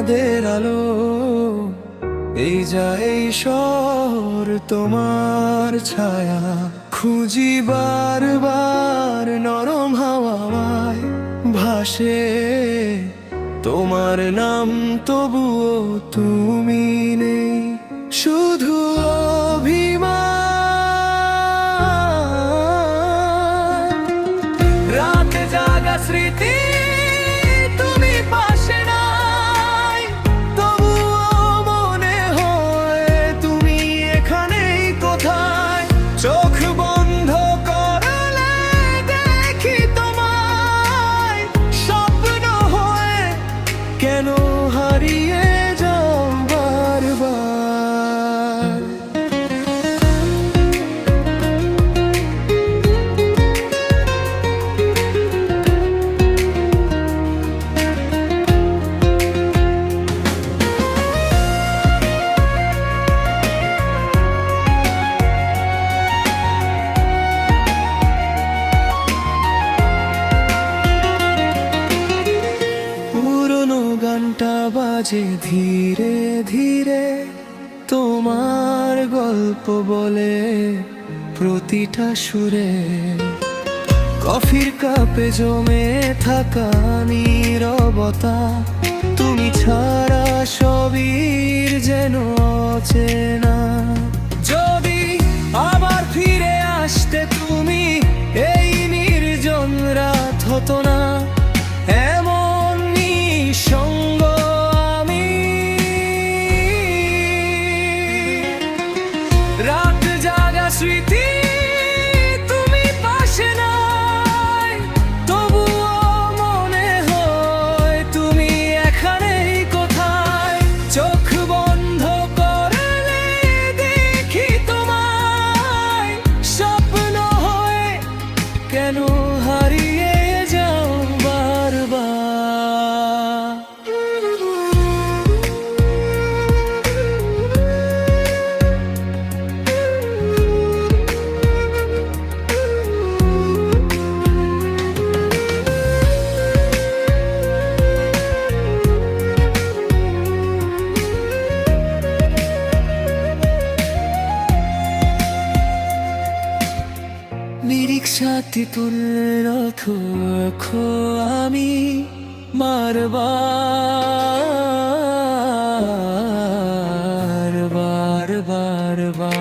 চাঁদের আলো, এই যা এই শহর তোমার ছায়া খুঁজি বারবার, নরম হাওয়ায় ভাসে তোমার নাম, তবুও তুমি নেই, শুধু অভিমান। রাত জাগা স্মৃতি, তুমি পাশে নাই, তবুও মনে হয় তুমি এখানেই কোথায়। চোখ বন্ধ করলে দেখি তোমায়, স্বপ্ন হয়ে কেন হারিয়ে যাও বারবার। পুরনো গানটা বাজে ধীরে ধীরে, তোমার গল্প বলে প্রতিটা সুরে। কফির কাপে জমে থাকা নীরবতা, তুমি ছাড়া সবই যেন অচেনা। যদি আবার ফিরে আসতে তুমি, এই নির্জন রাত হতো না এমন নিঃসঙ্গ আমি। রাত জাগা স্মৃতি, তুমি পাশে নাই, তবুও মনে হয় তুমি এখানেই কোথায়। চোখ বন্ধ করলে দেখি তোমায়, স্বপ্ন হয়ে কেন হারিয়ে যাও বারবার। নিরিখ সাথী তুলের রথ আমি বারবার বারবার।